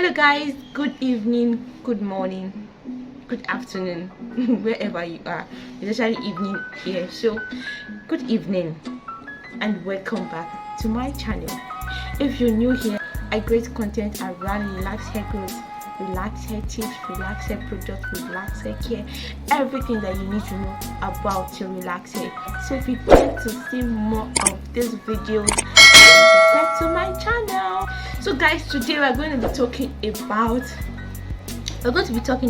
Hello guys, good evening, good morning, good afternoon, wherever you are. It's actually evening here, so good evening and welcome back to my channel. If you're new here, I create content around relaxed hair growth, relaxed hair tips, relaxed hair products, relaxed hair care, everything that you need to know about your relaxed hair. So if you want to see more of these videos, subscribe to my channel. So guys, today we're going to be talking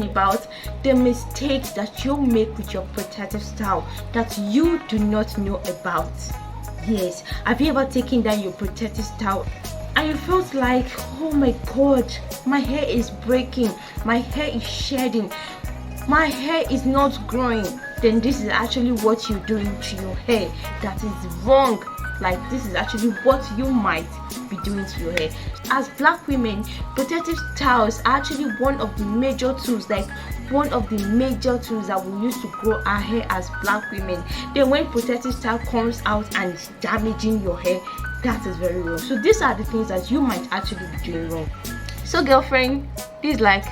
about the mistakes that you make with your protective style that you do not know about. Yes, have you ever taken down your protective style and you felt like, oh my god, my hair is breaking, my hair is shedding, my hair is not growing? Then this is actually what you're doing to your hair that is wrong. Like, this is actually what you might be doing to your hair. As black women, protective styles are actually one of the major tools, that we use to grow our hair as black women. Then when protective style comes out and is damaging your hair, that is very wrong. So these are the things that you might actually be doing wrong. So girlfriend, this is like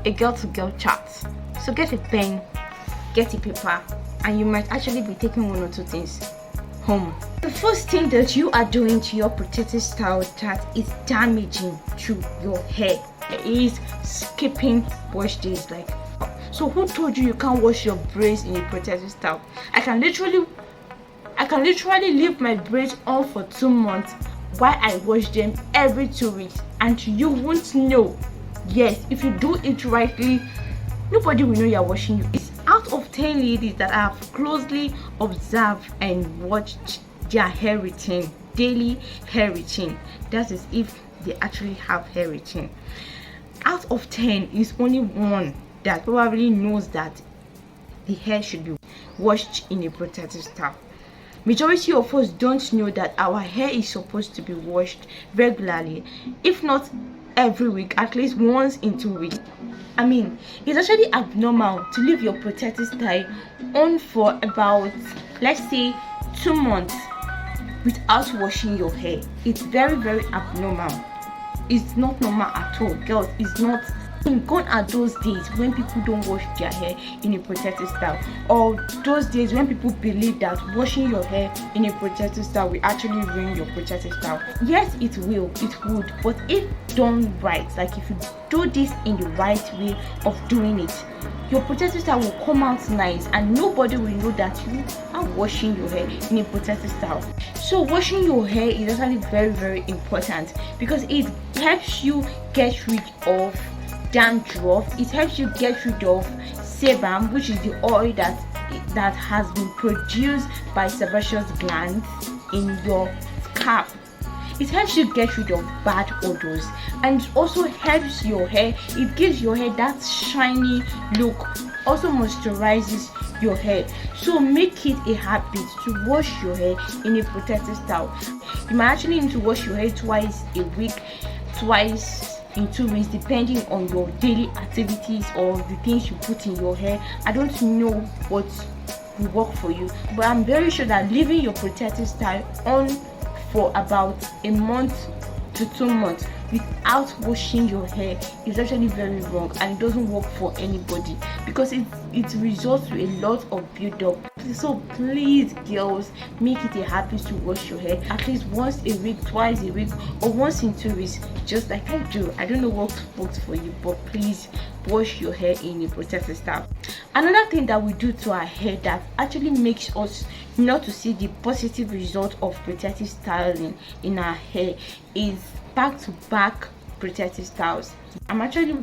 a girl to girl chat. So get a pen, get a paper, and you might actually be taking one or two things home. The first thing that you are doing to your protective style that is damaging to your hair is skipping wash days. Like, so who told you can't wash your braids in a protective style? I can literally leave my braids on for 2 months while I wash them every 2 weeks, and you won't know. Yes, if you do it rightly, nobody will know you're washing you. It's out of 10 ladies that I have closely observed and watched their hair routine, daily hair routine. That is if they actually have hair routine. Out of 10 is only one that probably knows that the hair should be washed in a protective style. Majority of us don't know that our hair is supposed to be washed regularly, if not every week, at least once in 2 weeks. I mean, it's actually abnormal to leave your protective style on for about, let's say, 2 months without washing your hair. It's very, very abnormal. It's not normal at all, girls. It's not. Gone are those days when people don't wash their hair in a protective style, or those days when people believe that washing your hair in a protective style will actually ruin your protective style. Yes, it will, it would, but if done right, like if you do this in the right way of doing it, your protective style will come out nice and nobody will know that you are washing your hair in a protective style. So washing your hair is actually very, very important because it helps you get rid of dandruff. It helps you get rid of sebum, which is the oil that has been produced by sebaceous glands in your scalp. It helps you get rid of bad odors, and it also helps your hair. It gives your hair that shiny look, also moisturizes your hair. So make it a habit to wash your hair in a protective style. You might actually need to wash your hair twice a week, twice in 2 weeks, depending on your daily activities or the things you put in your hair. I don't know what will work for you, but I'm very sure that leaving your protective style on for about a month to 2 months without washing your hair is actually very wrong, and it doesn't work for anybody because it results to a lot of build-up. So please, girls, make it a habit to wash your hair at least once a week, twice a week, or once in 2 weeks, just like I do. I don't know what works for you, but please wash your hair in a protective style. Another thing that we do to our hair that actually makes us not to see the positive result of protective styling in our hair is back-to-back protective styles. I'm actually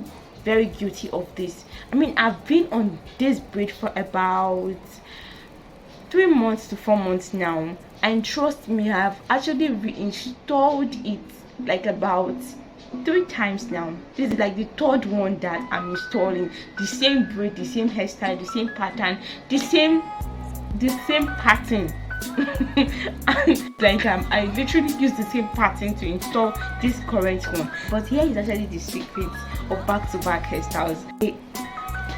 very guilty of this. I mean, I've been on this braid for about 3 months to 4 months now, and trust me, I've actually reinstalled it like about 3 times now. This is like the 3rd one that I'm installing. The same braid, the same hairstyle, the same pattern, the same pattern. And like I literally use the same pattern to install this current one. But here is actually the secret of back-to-back hairstyles.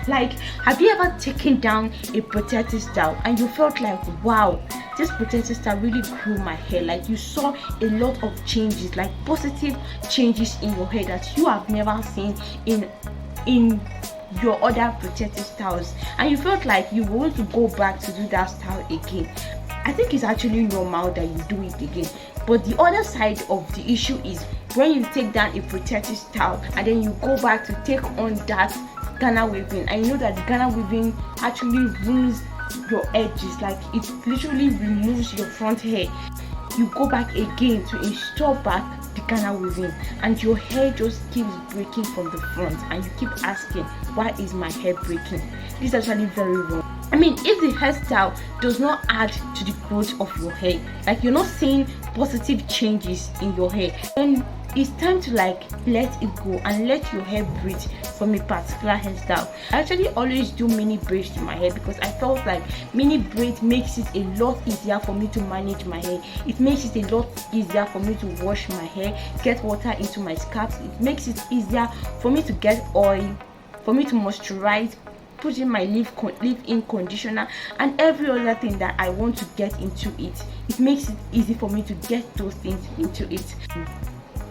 Like, have you ever taken down a protective style and you felt like, wow, this protective style really grew my hair. Like you saw a lot of changes, like positive changes in your hair that you have never seen in your other protective styles, and you felt like you want to go back to do that style again. I think it's actually normal that you do it again, but the other side of the issue is when you take down a protective style and then you go back to take on that Ghana weaving. I know that Ghana weaving actually ruins your edges, like it literally removes your front hair. You go back again to install back the Ghana weaving and your hair just keeps breaking from the front, and you keep asking, why is my hair breaking? This is actually very wrong. I mean, if the hairstyle does not add to the growth of your hair, like you're not seeing positive changes in your hair, then it's time to like let it go and let your hair breathe from a particular hairstyle. I actually always do mini braids to my hair because I felt like mini braid makes it a lot easier for me to manage my hair. It makes it a lot easier for me to wash my hair, get water into my scalp. It makes it easier for me to get oil, for me to moisturize, put in my leave-in conditioner and every other thing that I want to get into it. It makes it easy for me to get those things into it.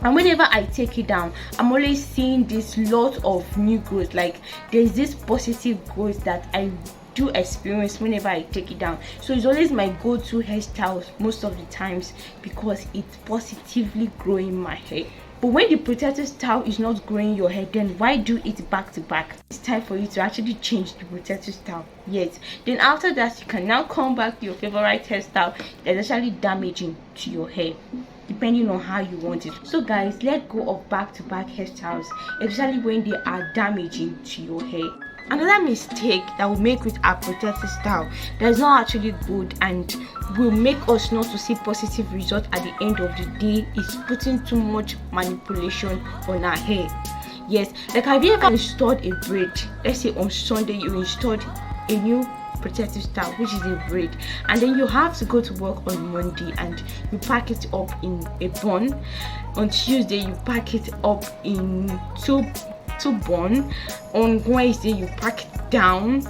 And whenever I take it down, I'm always seeing this lot of new growth. Like there's this positive growth that I do experience whenever I take it down. So it's always my go-to hairstyles most of the times because it's positively growing my hair. But when the protective style is not growing your hair, then why do it back to back? It's time for you to actually change the protective style. Yes. Then after that, you can now come back to your favorite hairstyle that's actually damaging to your hair, depending on how you want it. So guys, let go of back-to-back hairstyles, especially when they are damaging to your hair. Another mistake that we make with our protective style that is not actually good and will make us not to see positive results at the end of the day is putting too much manipulation on our hair. Yes, like have you ever installed a braid? Let's say on Sunday you installed a new protective style, which is a braid, and then you have to go to work on Monday and you pack it up in a bun. On Tuesday you pack it up in two bun. On Wednesday you pack it down,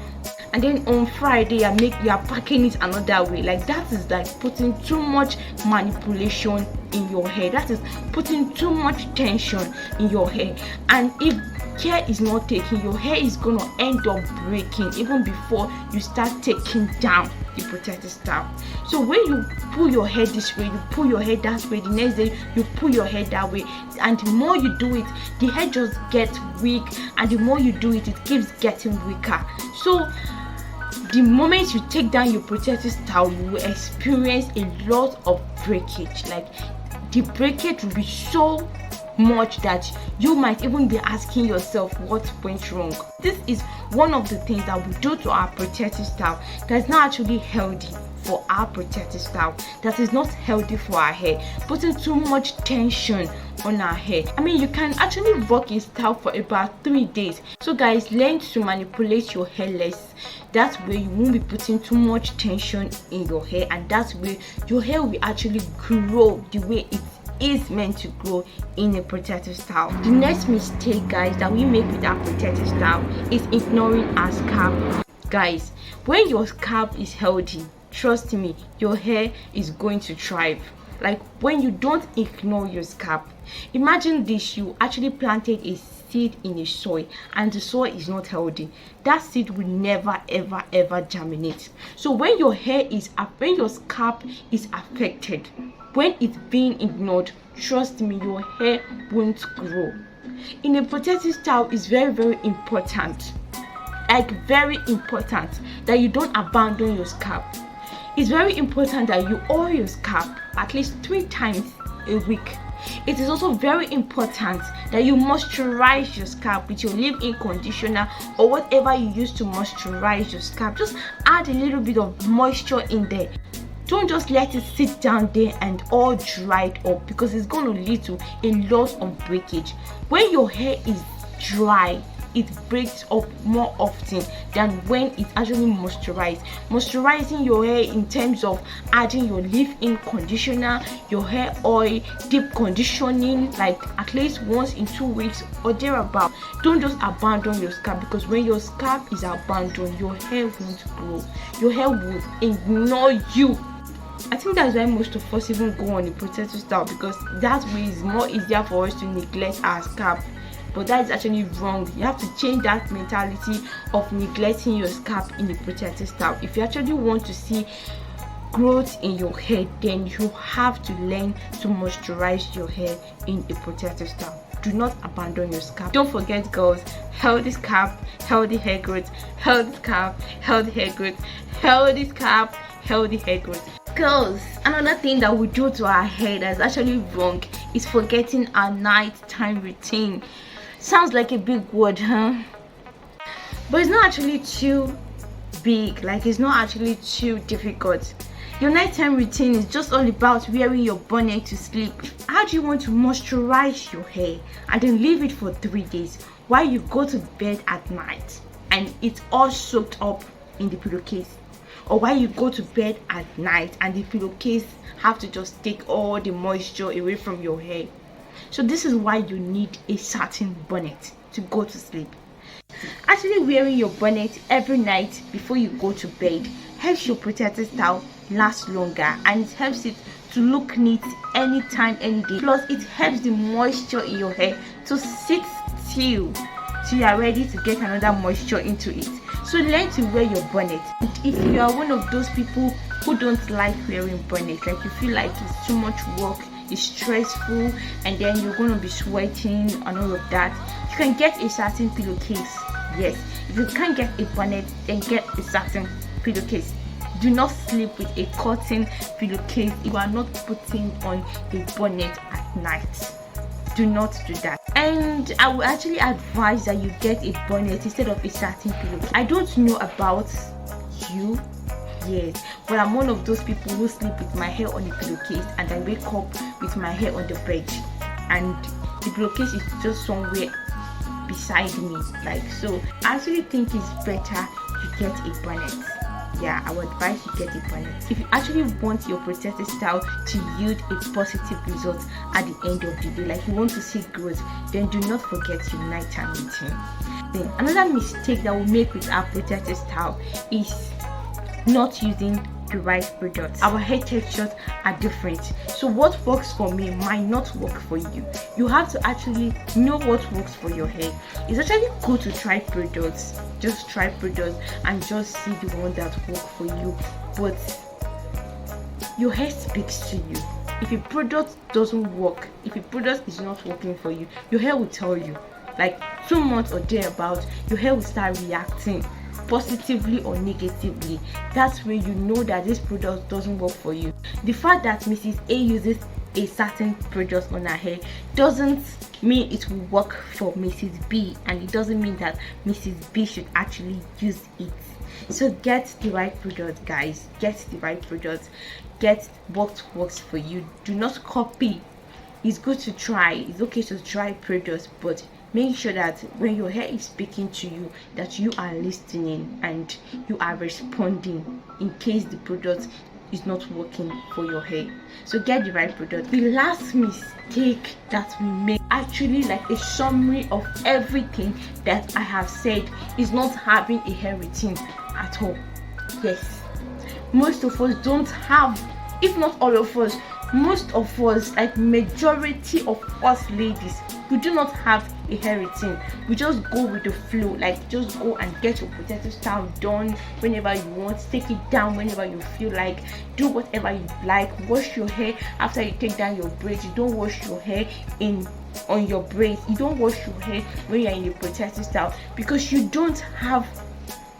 and then on Friday you are packing it another way. Like that is like putting too much manipulation in your hair. That is putting too much tension in your hair, and if care is not taken, your hair is gonna end up breaking even before you start taking down the protective style. So when you pull your hair this way, you pull your hair that way, the next day you pull your hair that way, and the more you do it, the hair just gets weak, and the more you do it, it keeps getting weaker. So the moment you take down your protective style, you will experience a lot of breakage. Like the breakage will be so much that you might even be asking yourself what went wrong. This is one of the things that we do to our protective style that's not actually healthy for our protective style, that is not healthy for our hair, putting too much tension on our hair. I mean, you can actually rock a style for about 3 days. So guys, learn to manipulate your hair less. That way you won't be putting too much tension in your hair, and that way your hair will actually grow the way it is meant to grow in a protective style. The next mistake, guys, that we make with our protective style is ignoring our scalp. Guys, when your scalp is healthy, trust me, your hair is going to thrive. Like when you don't ignore your scalp, imagine this: you actually planted a seed in a soil and the soil is not healthy. That seed will never ever germinate. So when your scalp is affected, when it's being ignored, trust me, your hair won't grow. In a protective style, it's very important, like very important, that you don't abandon your scalp. It's very important that you oil your scalp at least 3 times a week. It is also very important that you moisturize your scalp with your leave-in conditioner or whatever you use to moisturize your scalp. Just add a little bit of moisture in there. Don't just let it sit down there and all dried up, because it's going to lead to a lot of breakage. When your hair is dry, it breaks up more often than when it's actually moisturized. Moisturizing your hair in terms of adding your leave-in conditioner, your hair oil, deep conditioning, like at least once in 2 weeks or thereabout. Don't just abandon your scalp, because when your scalp is abandoned, your hair won't grow. Your hair will ignore you. I think that's why most of us even go on the protective style, because that way is more easier for us to neglect our scalp. But that is actually wrong. You have to change that mentality of neglecting your scalp in the protective style. If you actually want to see growth in your hair, then you have to learn to moisturize your hair in a protective style. Do not abandon your scalp. Don't forget, girls, healthy scalp, healthy hair growth, healthy scalp, healthy hair growth, healthy scalp, healthy hair growth. Girls, another thing that we do to our hair that's actually wrong is forgetting our nighttime routine. Sounds like a big word, huh? But it's not actually too big. Like, it's not actually too difficult. Your nighttime routine is just all about wearing your bonnet to sleep. How do you want to moisturize your hair and then leave it for 3 days while you go to bed at night and it's all soaked up in the pillowcase? Or while you go to bed at night and the pillowcase have to just take all the moisture away from your hair? So this is why you need a satin bonnet to go to sleep. Actually, wearing your bonnet every night before you go to bed helps your protective style last longer, and it helps it to look neat anytime, any day. Plus, it helps the moisture in your hair to sit still so you are ready to get another moisture into it. So learn to wear your bonnet. And if you are one of those people who don't like wearing bonnet, like you feel like it's too much work, it's stressful, and then you're going to be sweating and all of that, you can get a satin pillowcase. Yes, if you can't get a bonnet, then get a satin pillowcase. Do not sleep with a cotton pillowcase. You are not putting on a bonnet at night. Do not do that. And I would actually advise that you get a bonnet instead of a satin pillow. I don't know about you, yes, but I'm one of those people who sleep with my hair on the pillowcase and I wake up with my hair on the bed, and the pillowcase is just somewhere beside me. Like, so I actually think it's better you get a bonnet. Yeah, I would advise you get a bonnet if you actually want your protective style to yield a positive result at the end of the day. Like, you want to see growth, then do not forget your nighttime routine. Then another mistake that we make with our protective style is not using the right products. Our hair textures are different, so what works for me might not work for you. You have to actually know what works for your hair. It's actually good to try products. Just try products and just see the one that works for you. But your hair speaks to you. If a product doesn't work, if a product is not working for you, your hair will tell you. Like 2 months or thereabout, your hair will start reacting positively or negatively. That's where you know that this product doesn't work for you. The fact that Mrs. A uses a certain product on her hair doesn't mean it will work for Mrs. B, and it doesn't mean that Mrs. B should actually use it. So get the right product, guys. Get the right product. Get what works for you. Do not copy. It's good to try. It's okay to try products, but make sure that when your hair is speaking to you, that you are listening and you are responding in case the product is not working for your hair. So get the right product. The last mistake that we make, actually like a summary of everything that I have said, is not having a hair routine at all. Yes, most of us don't have, if not all of us, most of us, like majority of us ladies, we do not have a hair routine. We just go with the flow. Like, just go and get your protective style done whenever you want, take it down whenever you feel like, do whatever you like. Wash your hair after you take down your braids. You don't wash your hair on your braids. You don't wash your hair when you're in your protective style, because you don't have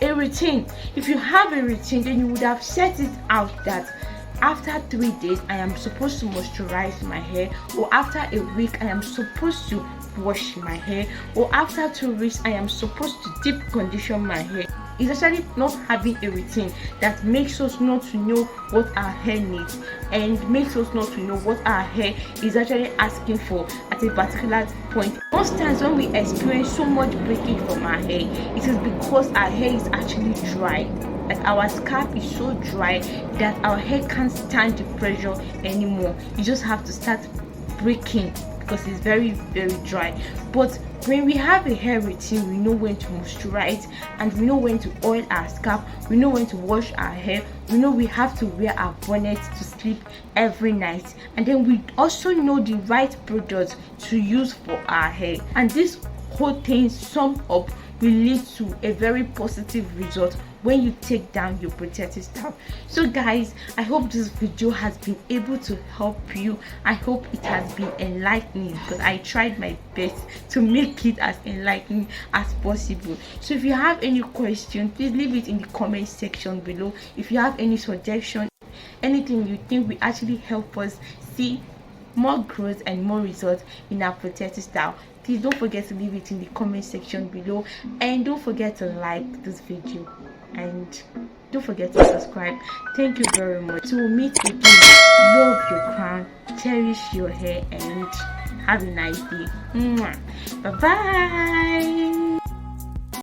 a routine. If you have a routine, then you would have set it out that after 3 days I am supposed to moisturize my hair, or after a week I am supposed to wash my hair, or after 2 weeks I am supposed to deep condition my hair. It's actually not having a routine that makes us not to know what our hair needs, and makes us not to know what our hair is actually asking for at a particular point. Most times when we experience so much breakage from our hair, it is because our hair is actually dry. Like, our scalp is so dry that our hair can't stand the pressure anymore. You just have to start breaking because it's very, very dry. But when we have a hair routine, we know when to moisturize, and we know when to oil our scalp, we know when to wash our hair, we know we have to wear our bonnet to sleep every night, and then we also know the right products to use for our hair. And this whole thing sum up will lead to a very positive result when you take down your protective style. So guys, I hope this video has been able to help you. I hope it has been enlightening, because I tried my best to make it as enlightening as possible. So if you have any question, please leave it in the comment section below. If you have any suggestion, anything you think will actually help us see more growth and more results in our protective style, please don't forget to leave it in the comment section below, and don't forget to like this video, and don't forget to subscribe. Thank you very much. So we'll meet again. Love your crown, cherish your hair, and have a nice day. Bye bye.